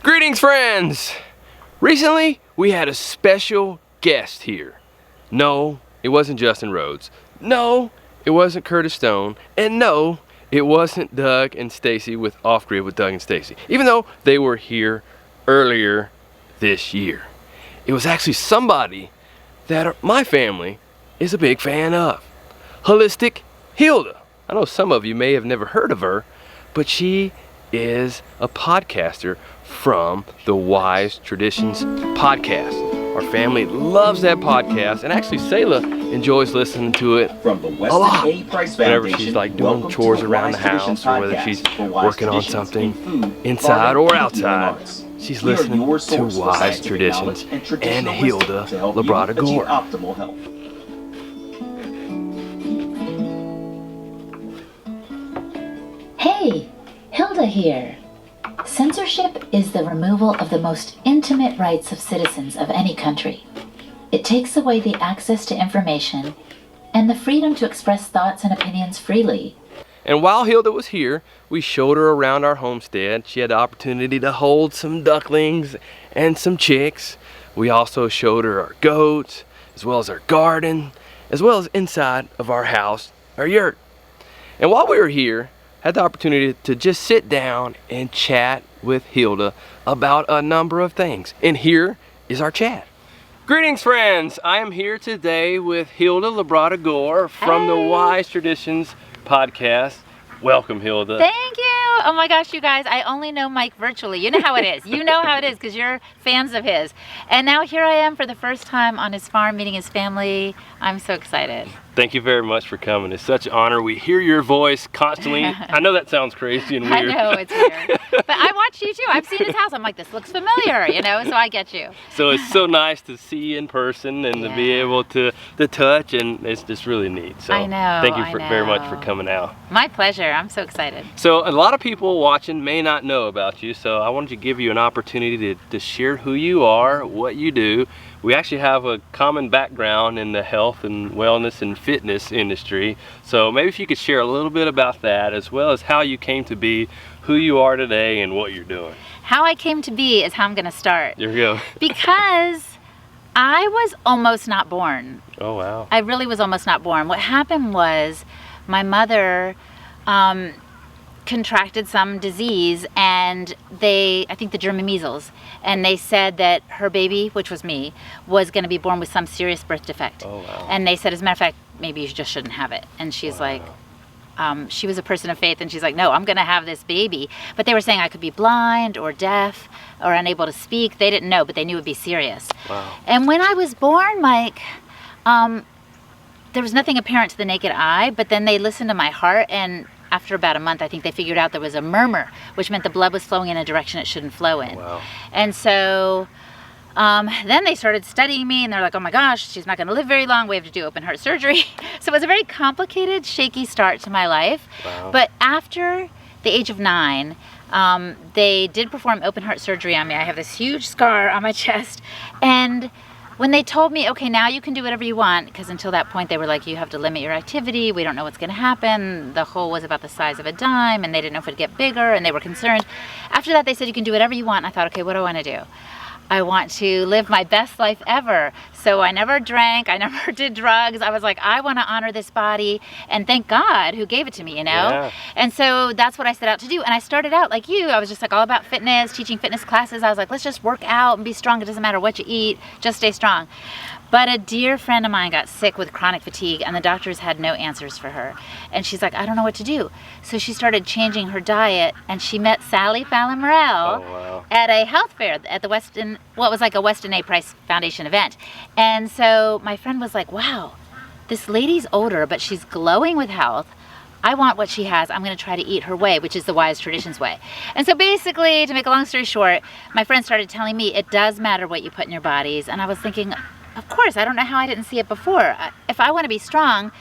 Greetings, friends! Recently, we had a special guest here. No, it wasn't Justin Rhodes. No, it wasn't Curtis Stone. And no, it wasn't Doug and Stacy with Off Grid with Doug and Stacy, even though they were here earlier this year. It was actually somebody that my family is a big fan of. Holistic Hilda. I know some of you may have never heard of her, but she is a podcaster from the Wise Traditions podcast. Our family loves that podcast, and actually Selah enjoys listening to it from the Weston a lot. A Whenever she's like doing chores around the house, or whether she's working on something inside or outside, she's listening to Wise Traditions and Hilda Labrada Gore. Hey, Hilda here. Censorship is the removal of the most intimate rights of citizens of any country. It takes away the access to information and the freedom to express thoughts and opinions freely. And while Hilda was here, we showed her around our homestead. She had the opportunity to hold some ducklings and some chicks. We also showed her our goats, as well as our garden, as well as inside of our house, our yurt. And while we were here, had the opportunity to just sit down and chat with Hilda about a number of things. And here is our chat. Greetings, friends. I am here today with Hilda Labrada Gore from the Wise Traditions podcast. Welcome, Hilda. Thank you. Oh my gosh, you guys, I only know Mike virtually. You know how it is. You know how it is because you're fans of his. And now here I am for the first time on his farm meeting his family. I'm so excited. Thank you very much for coming. It's such an honor. We hear your voice constantly. I know that sounds crazy and weird. I know, it's weird. But I watched you too. I've seen his house. I'm like, this looks familiar, you know, so I get you. So it's so nice to see you in person and to be able to touch, and it's just really neat. So I know, thank you very much for coming out. My pleasure. I'm so excited. So a lot of people watching may not know about you, so I wanted to give you an opportunity to share who you are, what you do. We actually have a common background in the health and wellness and fitness industry. So maybe if you could share a little bit about that, as well as how you came to be who you are today and what you're doing. How I came to be is how I'm going to start. There we go. Because I was almost not born. Oh, wow. I really was almost not born. What happened was my mother contracted some disease, and I think the German measles, and they said that her baby, which was me, was going to be born with some serious birth defect. Oh, wow. And they said, as a matter of fact, maybe you just shouldn't have it. And she's like, she was a person of faith, and she's like, no, I'm going to have this baby. But they were saying I could be blind or deaf or unable to speak. They didn't know, but they knew it would be serious. Wow. And when I was born, Mike, there was nothing apparent to the naked eye, but then they listened to my heart, and after about a month, I think they figured out there was a murmur, which meant the blood was flowing in a direction it shouldn't flow in. Wow. And so then they started studying me, and they're like, oh my gosh, she's not going to live very long. We have to do open heart surgery. So it was a very complicated, shaky start to my life. Wow. But after the age of 9, they did perform open heart surgery on me. I have this huge scar on my chest. And when they told me, okay, now you can do whatever you want, because until that point they were like, you have to limit your activity, we don't know what's going to happen. The hole was about the size of a dime, and they didn't know if it would get bigger, and they were concerned. After that, they said, you can do whatever you want. And I thought, okay, what do I want to do? I want to live my best life ever. So I never drank, I never did drugs. I was like, I want to honor this body, and thank God who gave it to me, you know? Yeah. And so that's what I set out to do. And I started out like you. I was just like all about fitness, teaching fitness classes. I was like, let's just work out and be strong. It doesn't matter what you eat, just stay strong. But a dear friend of mine got sick with chronic fatigue, and the doctors had no answers for her. And she's like, I don't know what to do. So she started changing her diet, and she met Sally Fallon Morell at a health fair at the Weston, what was like a Weston A Price Foundation event. And so my friend was like, wow, this lady's older, but she's glowing with health. I want what she has. I'm going to try to eat her way, which is the Wise Traditions way. And so basically, to make a long story short, my friend started telling me it does matter what you put in your bodies. And I was thinking, of course, I don't know how I didn't see it before. If I want to be strong,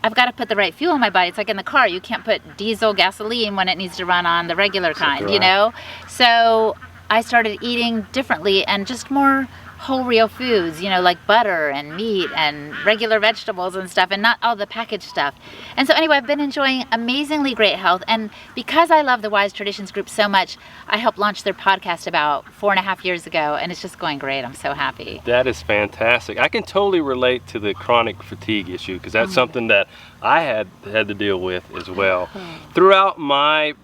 I've got to put the right fuel in my body. It's like in the car. You can't put diesel gasoline when it needs to run on the regular kind, you know? So I started eating differently and just more whole real foods, you know, like butter and meat and regular vegetables and stuff, and not all the packaged stuff. And so anyway, I've been enjoying amazingly great health, and because I love the Wise Traditions group so much, I helped launch their podcast about 4.5 years ago, and it's just going great. I'm so happy. That is fantastic. I can totally relate to the chronic fatigue issue, because that's something that I had to deal with as well. Throughout my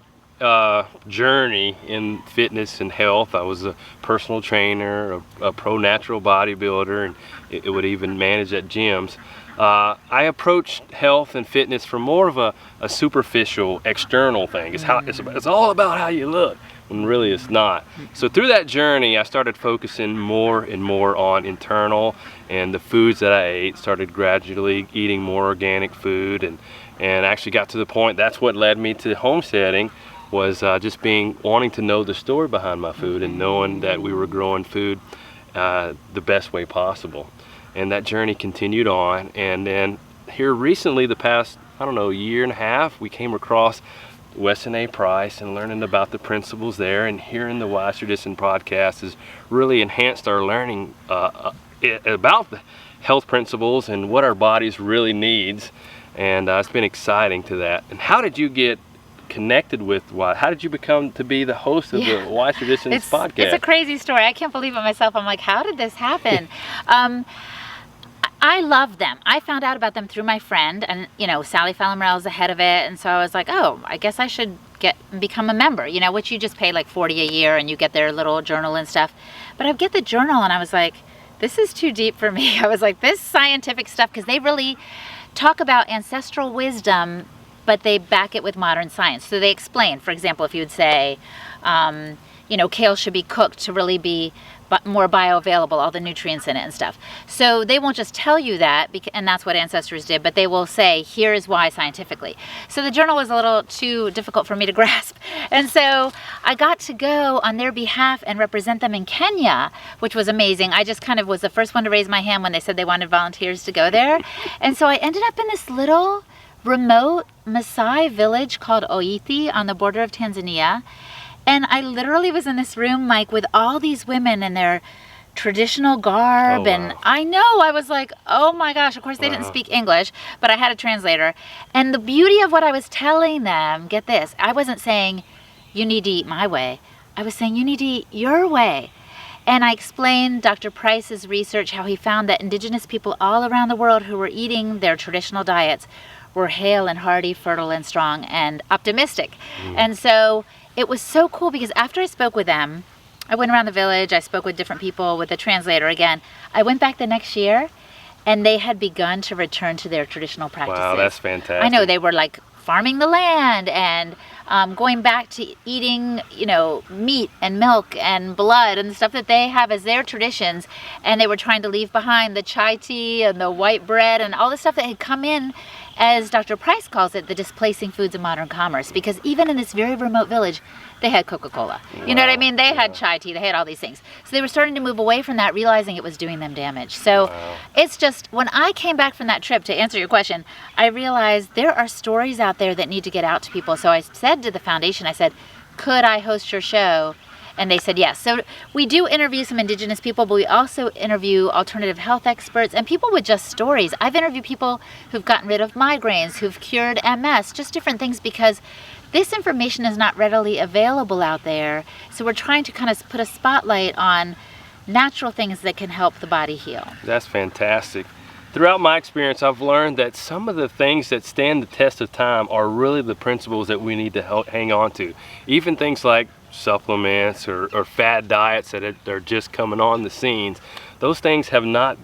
journey in fitness and health, I was a personal trainer, a pro natural bodybuilder, and it would even manage at gyms. I approached health and fitness from more of a superficial, external thing. It's all about how you look, when really it's not. So through that journey, I started focusing more and more on internal, and the foods that I ate, started gradually eating more organic food, and actually got to the point, that's what led me to homesteading, was just wanting to know the story behind my food, and knowing that we were growing food the best way possible. And that journey continued on, and then here recently, the past, I don't know, year and a half, we came across Weston A Price, and learning about the principles there, and hearing the Wise Tradition podcast has really enhanced our learning about the health principles and what our bodies really needs, and it's been exciting to that. And how did you get connected with how did you become to be the host of the Wise Traditions podcast? It's a crazy story. I can't believe it myself. I'm like, how did this happen? I love them. I found out about them through my friend, and you know, Sally Fallon-Morell's the head of it, and so I was like, oh, I guess I should become a member, you know, which you just pay like $40 a year, and you get their little journal and stuff. But I get the journal, and I was like, this is too deep for me. I was like, this scientific stuff, because they really talk about ancestral wisdom, but they back it with modern science. So they explain, for example, if you would say, you know, kale should be cooked to really be more bioavailable, all the nutrients in it and stuff. So they won't just tell you that, and that's what ancestors did, but they will say, here is why scientifically. So the journal was a little too difficult for me to grasp. And so I got to go on their behalf and represent them in Kenya, which was amazing. I just kind of was the first one to raise my hand when they said they wanted volunteers to go there. And so I ended up in this little remote Maasai village called Oithi on the border of Tanzania. And I literally was in this room, Mike, with all these women in their traditional garb. Oh, wow. And I know, I was like, oh my gosh, of course they didn't speak English, but I had a translator. And the beauty of what I was telling them, get this, I wasn't saying, you need to eat my way. I was saying, you need to eat your way. And I explained Dr. Price's research, how he found that indigenous people all around the world who were eating their traditional diets were hale and hearty, fertile and strong, and optimistic. And so it was so cool, because after I spoke with them, I went around the village, I spoke with different people, with a translator again. I went back the next year, and they had begun to return to their traditional practices. Wow, that's fantastic. I know, they were like farming the land and going back to eating, you know, meat and milk and blood and stuff that they have as their traditions. And they were trying to leave behind the chai tea and the white bread and all the stuff that had come in, as Dr. Price calls it, the displacing foods of modern commerce. Because even in this very remote village, they had Coca-Cola. You know what I mean? They had chai tea, they had all these things. So they were starting to move away from that, realizing it was doing them damage. So it's just, when I came back from that trip, to answer your question, I realized there are stories out there that need to get out to people. So I said to the foundation, I said, could I host your show? And they said yes. So we do interview some indigenous people, but we also interview alternative health experts and people with just stories. I've interviewed people who've gotten rid of migraines, who've cured MS, just different things, because this information is not readily available out there. So we're trying to kind of put a spotlight on natural things that can help the body heal. That's fantastic. Throughout my experience, I've learned that some of the things that stand the test of time are really the principles that we need to hang on to. Even things like supplements or fad diets that are just coming on the scenes. Those things have not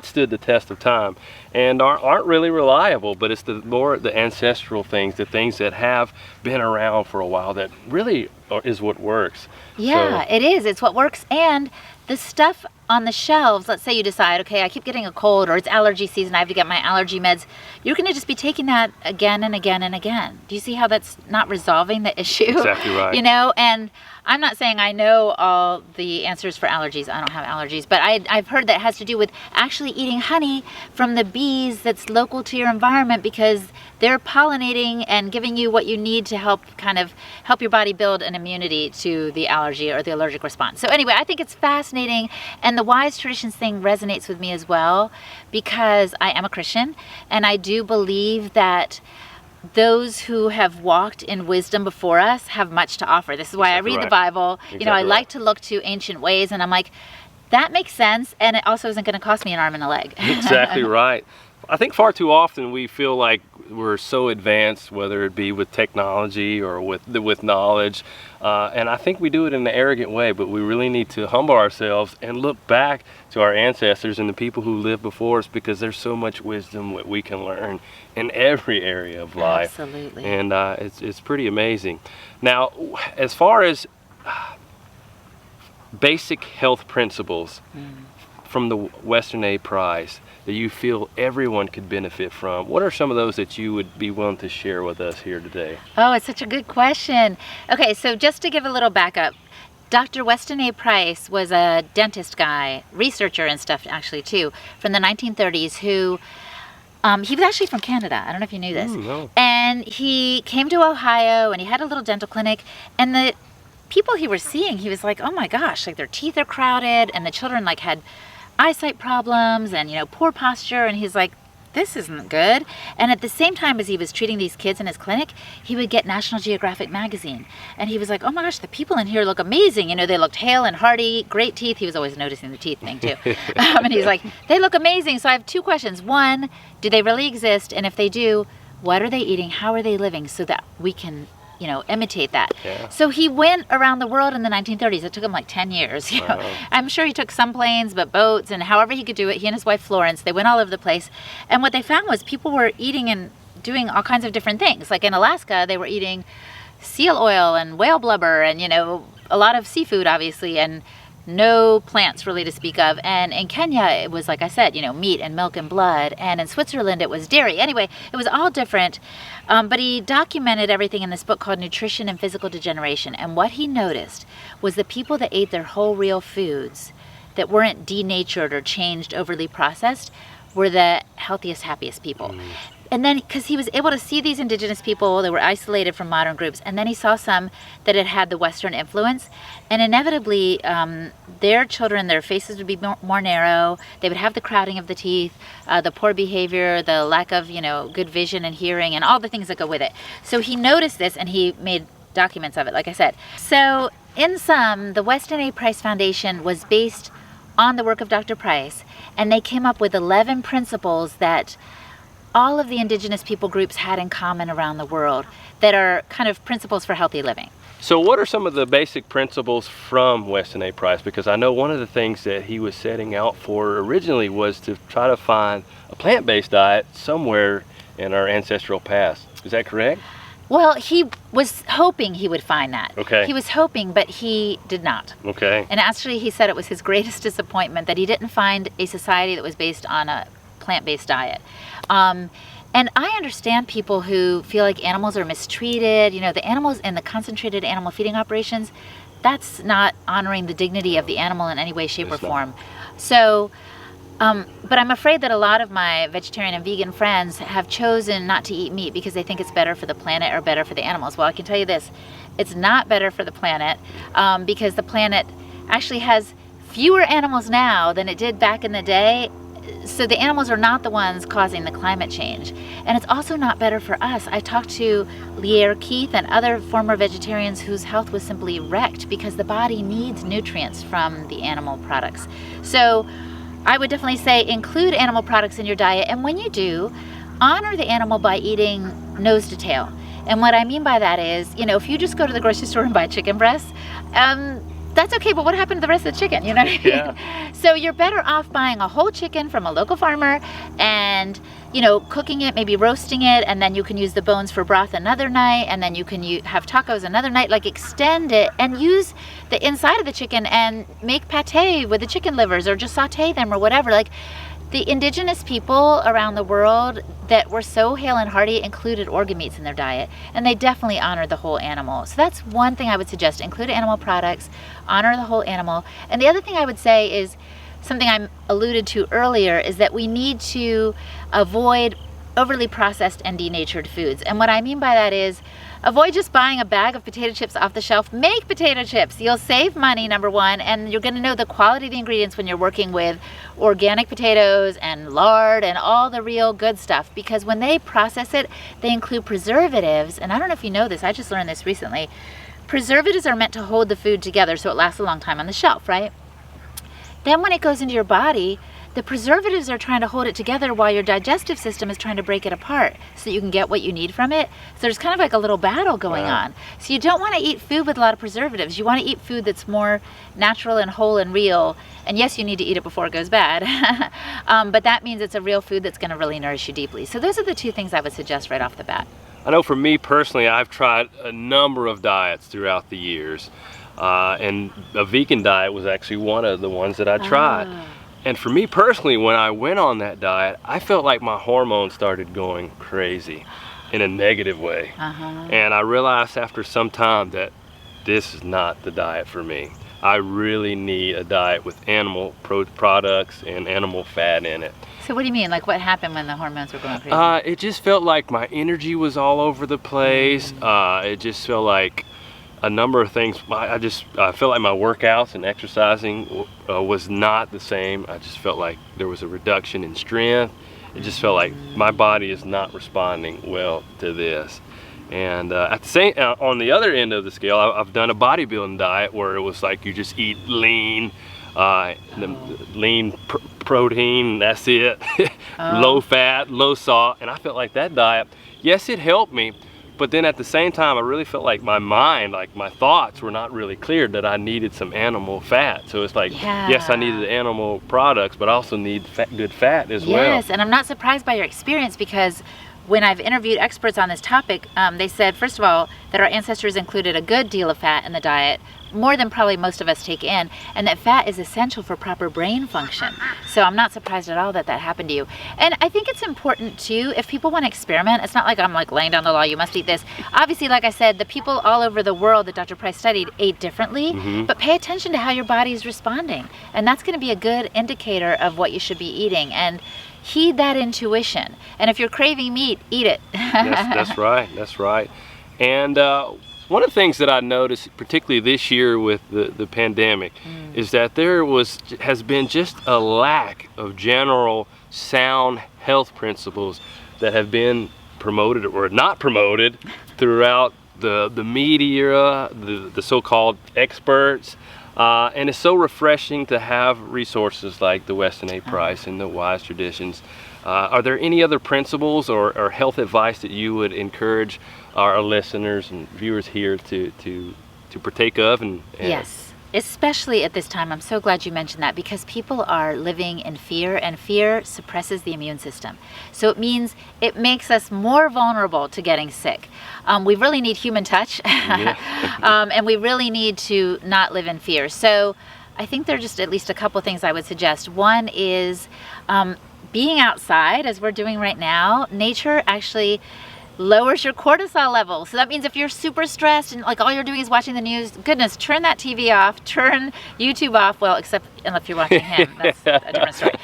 stood the test of time and aren't really reliable, but it's the ancestral things, the things that have been around for a while, that really is what works. Yeah, it is. It's what works. And the stuff on the shelves, let's say you decide, okay, I keep getting a cold, or it's allergy season, I have to get my allergy meds. You're going to just be taking that again and again and again. Do you see how that's not resolving the issue? Exactly right. You know, and I'm not saying I know all the answers for allergies. I don't have allergies, but I've heard that it has to do with actually eating honey from the bees that's local to your environment, because they're pollinating and giving you what you need to help your body build an immunity to the allergy or the allergic response. So anyway, I think it's fascinating, and the wise traditions thing resonates with me as well, because I am a Christian, and I do believe that those who have walked in wisdom before us have much to offer. This is why I read the Bible. You know, I like to look to ancient ways, and I'm like, that makes sense, and it also isn't going to cost me an arm and a leg. Exactly right. I think far too often we feel like we're so advanced, whether it be with technology or with knowledge, and I think we do it in an arrogant way, but we really need to humble ourselves and look back to our ancestors and the people who lived before us, because there's so much wisdom that we can learn in every area of life. Absolutely. And it's pretty amazing. Now, as far as basic health principles from the Weston A prize that you feel everyone could benefit from, what are some of those that you would be willing to share with us here today? Oh, it's such a good question. Okay, so just to give a little backup, Dr. Weston A. Price was a dentist guy, researcher and stuff actually too, from the 1930s who, he was actually from Canada. I don't know if you knew this. No. And he came to Ohio and he had a little dental clinic, and the people he was seeing, he was like, oh my gosh, like their teeth are crowded, and the children like had eyesight problems and, you know, poor posture, and he's like, this isn't good. And at the same time as he was treating these kids in his clinic, he would get National Geographic magazine, and he was like, oh my gosh, the people in here look amazing. You know, they looked hale and hearty, great teeth. He was always noticing the teeth thing too. And he's like, they look amazing. So I have two questions. One, do they really exist? And if they do, what are they eating? How are they living? So that we can, you know, imitate that. Yeah. So he went around the world in the 1930s. It took him like 10 years. You know? I'm sure he took some planes, but boats, and however he could do it. He and his wife Florence, they went all over the place. And what they found was people were eating and doing all kinds of different things. Like in Alaska, they were eating seal oil and whale blubber and, you know, a lot of seafood, obviously, and no plants really to speak of. And in Kenya, it was, like I said, you know, meat and milk and blood. And in Switzerland, it was dairy. Anyway, it was all different. But he documented everything in this book called Nutrition and Physical Degeneration. And what he noticed was the people that ate their whole real foods that weren't denatured or changed, overly processed, were the healthiest, happiest people. And then, because he was able to see these indigenous people that were isolated from modern groups, and then he saw some that had had the Western influence, and inevitably their children, their faces would be more narrow, they would have the crowding of the teeth, the poor behavior, the lack of, you know, good vision and hearing, and all the things that go with it. So he noticed this, and he made documents of it, like I said. So in sum, the Weston A. Price Foundation was based on the work of Dr. Price, and they came up with 11 principles that all of the indigenous people groups had in common around the world that are kind of principles for healthy living. So what are some of the basic principles from Weston A. Price? Because I know one of the things that he was setting out for originally was to try to find a plant-based diet somewhere in our ancestral past. Is that correct? Well, he was hoping he would find that. Okay. He was hoping, but he did not. Okay. And actually, he said it was his greatest disappointment that he didn't find a society that was based on a plant-based diet. And I understand people who feel like animals are mistreated. You know, the animals in the concentrated animal feeding operations, that's not honoring the dignity of the animal in any way, shape, or form. So, but I'm afraid that a lot of my vegetarian and vegan friends have chosen not to eat meat because they think it's better for the planet or better for the animals. Well, I can tell you this, it's not better for the planet, because the planet actually has fewer animals now than it did back in the day. So the animals are not the ones causing the climate change. And it's also not better for us. I talked to Lierre Keith and other former vegetarians whose health was simply wrecked because the body needs nutrients from the animal products. So I would definitely say include animal products in your diet. And when you do, honor the animal by eating nose to tail. And what I mean by that is, you know, if you just go to the grocery store and buy chicken breasts, that's okay, but what happened to the rest of the chicken, you know what I mean? Yeah. So you're better off buying a whole chicken from a local farmer and, you know, cooking it, maybe roasting it, and then you can use the bones for broth another night, and then you can have tacos another night. Like, extend it and use the inside of the chicken and make pate with the chicken livers, or just saute them or whatever. Like, the indigenous people around the world that were so hale and hearty included organ meats in their diet, and they definitely honored the whole animal. So that's one thing I would suggest: include animal products, honor the whole animal. And the other thing I would say is something I alluded to earlier, is that we need to avoid overly processed and denatured foods. And what I mean by that is avoid just buying a bag of potato chips off the shelf. Make potato chips. You'll save money, number one, and you're going to know the quality of the ingredients when you're working with organic potatoes and lard and all the real good stuff, because when they process it, they include preservatives. And I don't know if you know this, I just learned this recently. Preservatives are meant to hold the food together so it lasts a long time on the shelf, right? Then when it goes into your body, the preservatives are trying to hold it together while your digestive system is trying to break it apart so that you can get what you need from it. So there's kind of like a little battle going on. So you don't want to eat food with a lot of preservatives. You want to eat food that's more natural and whole and real. And yes, you need to eat it before it goes bad. But that means it's a real food that's going to really nourish you deeply. So those are the two things I would suggest right off the bat. I know for me personally, I've tried a number of diets throughout the years. And a vegan diet was actually one of the ones that I tried. And for me personally, when I went on that diet, I felt like my hormones started going crazy in a negative way. And I realized after some time that this is not the diet for me. I really need a diet with animal products and animal fat in it. So what do you mean? Like what happened when the hormones were going crazy? It just felt like my energy was all over the place. It just felt like a number of things. I felt like my workouts and exercising was not the same. I just felt like there was a reduction in strength. It just felt like my body is not responding well to this. And at the same, on the other end of the scale, I've done a bodybuilding diet where it was like you just eat lean, protein, that's it. Low fat, low salt, and I felt like that diet, yes, it helped me. But then at the same time, I really felt like my mind, like my thoughts were not really clear that I needed some animal fat. So it's like, yes, I needed animal products, but I also need good fat as well. Yes, and I'm not surprised by your experience, because when I've interviewed experts on this topic, they said, first of all, that our ancestors included a good deal of fat in the diet, more than probably most of us take in, and that fat is essential for proper brain function. So I'm not surprised at all that that happened to you. And I think it's important too, if people want to experiment, it's not like I'm like laying down the law, you must eat this. Obviously, like I said, the people all over the world that Dr. Price studied ate differently, but pay attention to how your body is responding. And that's going to be a good indicator of what you should be eating. And heed that intuition. And if you're craving meat, eat it. That's right, that's right. And one of the things that I noticed, particularly this year with the pandemic, is that there has been just a lack of general sound health principles that have been promoted or not promoted throughout the media, the so-called experts. And it's so refreshing to have resources like the Weston A. Price and the Wise Traditions. Are there any other principles or health advice that you would encourage our listeners and viewers here to partake of? And yes, especially at this time. I'm so glad you mentioned that, because people are living in fear, and fear suppresses the immune system. So it means it makes us more vulnerable to getting sick. We really need human touch, and we really need to not live in fear. So I think there are just at least a couple things I would suggest. One is being outside, as we're doing right now. Nature actually lowers your cortisol level. So that means if you're super stressed and like all you're doing is watching the news, goodness, turn that TV off, turn YouTube off. Well, except if you're watching him, that's a different story.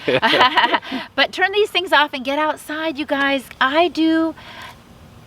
But turn these things off and get outside, you guys. I do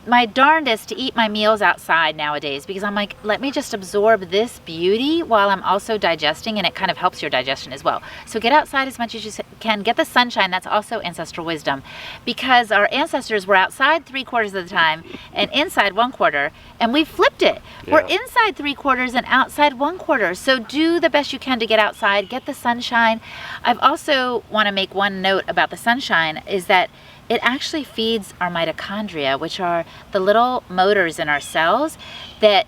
my darndest to eat my meals outside nowadays, because I'm like, let me just absorb this beauty while I'm also digesting, and it kind of helps your digestion as well. So get outside as much as you can, get the sunshine. That's also ancestral wisdom, because our ancestors were outside 3/4 of the time and inside 1/4, and we flipped it. Yeah. We're inside 3/4 and outside 1/4. So do the best you can to get outside, get the sunshine. I've also want to make one note about the sunshine, is that it actually feeds our mitochondria, which are the little motors in our cells that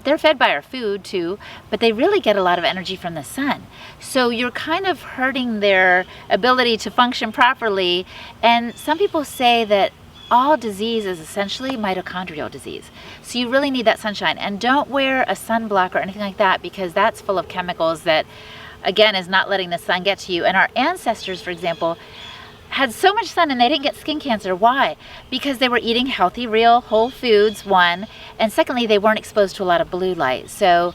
they're fed by our food too, but they really get a lot of energy from the sun. So you're kind of hurting their ability to function properly. And some people say that all disease is essentially mitochondrial disease. So you really need that sunshine. And don't wear a sunblock or anything like that, because that's full of chemicals that, again, is not letting the sun get to you. And our ancestors, for example, had so much sun and they didn't get skin cancer. Why? Because they were eating healthy, real, whole foods, one, and secondly, they weren't exposed to a lot of blue light. So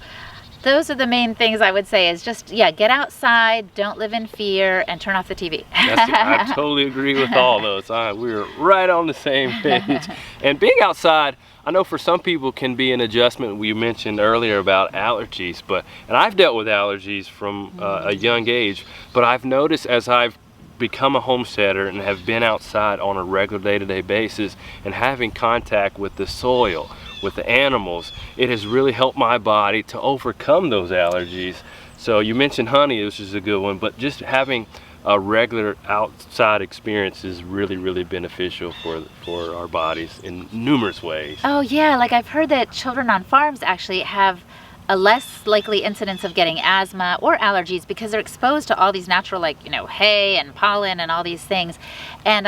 those are the main things I would say is just, yeah, get outside, don't live in fear, and turn off the TV. I totally agree with all those. We're right on the same page. And being outside, I know for some people can be an adjustment. We mentioned earlier about allergies, and I've dealt with allergies from a young age, but I've noticed as I've become a homesteader and have been outside on a regular day-to-day basis and having contact with the soil, with the animals, it has really helped my body to overcome those allergies. So you mentioned honey, which is a good one, but just having a regular outside experience is really, really beneficial for our bodies in numerous ways. Oh yeah, like I've heard that children on farms actually have a less likely incidence of getting asthma or allergies because they're exposed to all these natural, like, you know, hay and pollen and all these things. And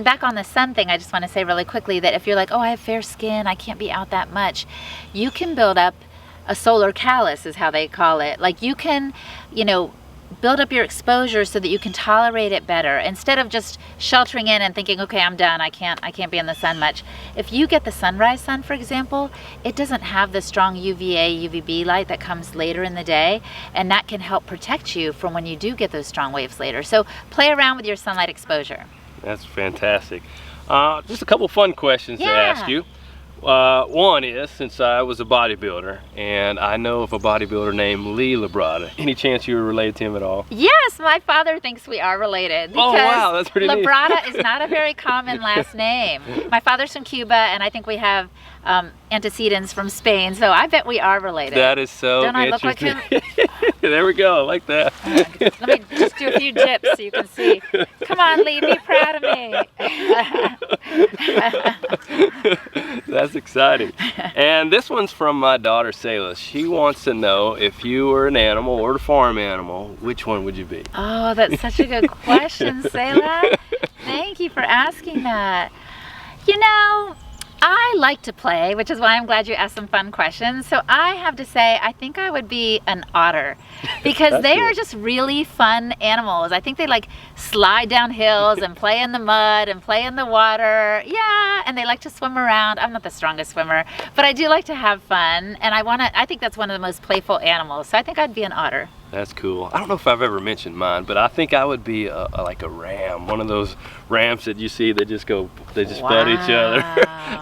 back on the sun thing, I just want to say really quickly that if you're like, oh, I have fair skin, I can't be out that much, you can build up a solar callus is how they call it. Like you can, you know, build up your exposure so that you can tolerate it better instead of just sheltering in and thinking, okay, I'm done, I can't be in the sun much. If you get the sunrise sun, for example, it doesn't have the strong UVA, UVB light that comes later in the day, and that can help protect you from when you do get those strong waves later. So play around with your sunlight exposure. That's fantastic. Just a couple fun questions to ask you. One is, since I was a bodybuilder, and I know of a bodybuilder named Lee Labrada. Any chance you were related to him at all? Yes, my father thinks we are related. Oh wow, that's pretty neat. Labrada is not a very common last name. My father's from Cuba, and I think we have antecedents from Spain, so I bet we are related. That is so Don't I interesting. look like him? There we go, I like that. Let me just do a few dips so you can see. Come on, Lee, be proud of me. That's exciting. And this one's from my daughter Selah. She wants to know, if you were an animal or a farm animal, which one would you be? Oh, that's such a good question, Selah. Thank you for asking that. You know, I like to play, which is why I'm glad you asked some fun questions. So I have to say, I think I would be an otter because they are just really fun animals. I think they like slide down hills and play in the mud and play in the water. Yeah, and they like to swim around. I'm not the strongest swimmer, but I do like to have fun. And I think that's one of the most playful animals. So I think I'd be an otter. That's cool. I don't know if I've ever mentioned mine, but I think I would be like a ram, one of those rams that you see that just butt each other.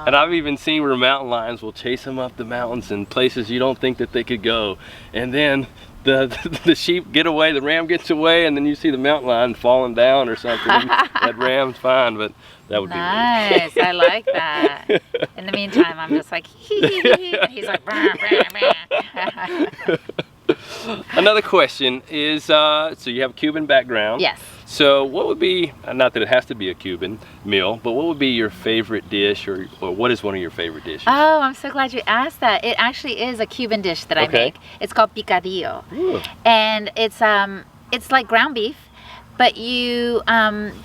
And I've even seen where mountain lions will chase them up the mountains in places you don't think that they could go. And then the sheep get away, the ram gets away, and then you see the mountain lion falling down or something. That ram's fine, but that would be nice. I like that. In the meantime, I'm just like, hee hee hee, and he's like, bah, bah, bah. Another question is, so you have a Cuban background. Yes. So what would be, not that it has to be a Cuban meal, but what would be your favorite dish, or what is one of your favorite dishes? Oh, I'm so glad you asked that. It actually is a Cuban dish that I make. It's called picadillo. Ooh. And it's like ground beef, but you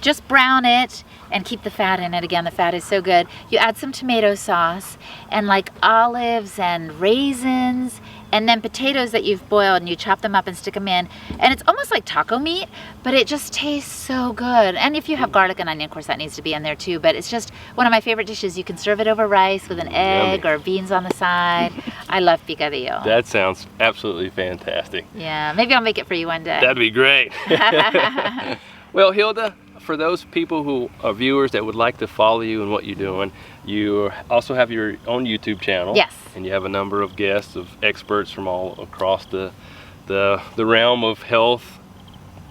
just brown it and keep the fat in it. Again, the fat is so good. You add some tomato sauce and like olives and raisins, and then potatoes that you've boiled, and you chop them up and stick them in. And it's almost like taco meat, but it just tastes so good. And if you have garlic and onion, of course, that needs to be in there too. But it's just one of my favorite dishes. You can serve it over rice with an egg or beans on the side. I love picadillo. That sounds absolutely fantastic. Yeah, maybe I'll make it for you one day. That'd be great. Well, Hilda, for those people who are viewers that would like to follow you and what you're doing, you also have your own YouTube channel. Yes. And you have a number of guests, of experts from all across the realm of health,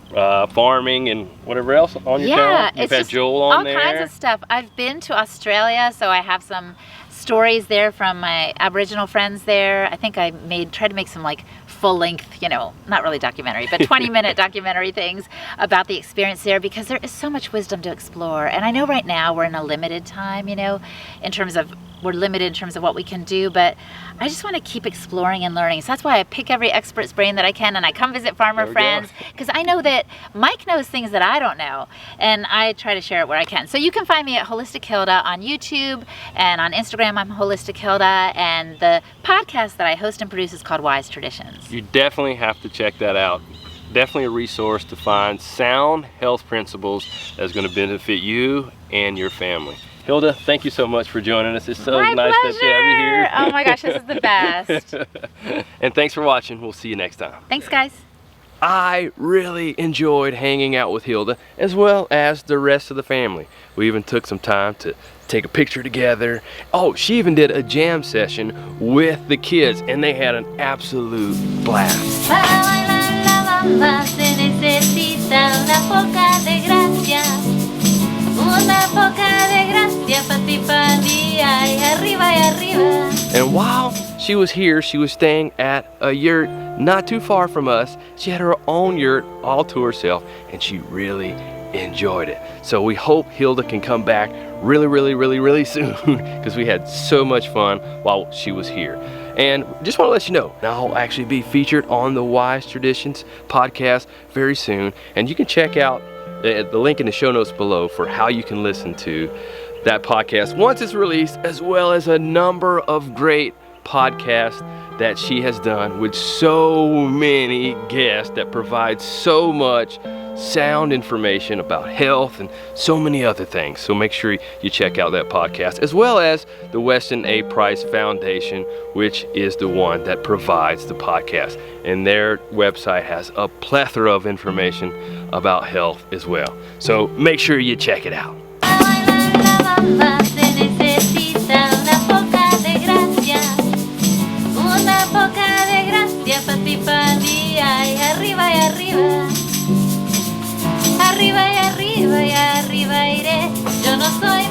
farming, and whatever else on your channel. You've had Joel on there. All kinds of stuff. I've been to Australia, so I have some stories there from my Aboriginal friends there. I think I tried to make some like full-length, you know, not really documentary, but 20-minute documentary things about the experience there, because there is so much wisdom to explore. And I know right now we're in a limited time, you know, we're limited in terms of what we can do, but I just want to keep exploring and learning. So that's why I pick every expert's brain that I can, and I come visit farmer friends, because I know that Mike knows things that I don't know, and I try to share it where I can. So you can find me at Holistic Hilda on YouTube, and on Instagram I'm Holistic Hilda, and the podcast that I host and produce is called Wise Traditions. You definitely have to check that out. Definitely a resource to find sound health principles that's going to benefit you and your family. Hilda, thank you so much for joining us. It's so My nice that you have you here. pleasure. Oh my gosh, this is the best. And thanks for watching. We'll see you next time. Thanks, guys. I really enjoyed hanging out with Hilda as well as the rest of the family. We even took some time to take a picture together. Oh, she even did a jam session with the kids and they had an absolute blast. Para bailar la bamba se necesita una poca de gracia. Una poca de gracia pa' ti, pa' mí, ay, arriba y arriba. And while she was here, she was staying at a yurt not too far from us. She had her own yurt all to herself and she really enjoyed it. So we hope Hilda can come back really soon because we had so much fun while she was here. And just want to let you know, I'll actually be featured on the Wise Traditions podcast very soon. And you can check out the link in the show notes below for how you can listen to that podcast once it's released, as well as a number of great podcasts that she has done with so many guests that provide so much sound information about health and so many other things. So make sure you check out that podcast, as well as the Weston A. Price Foundation, which is the one that provides the podcast. And their website has a plethora of information about health as well. So make sure you check it out. Arriba y arriba y arriba iré. Yo no soy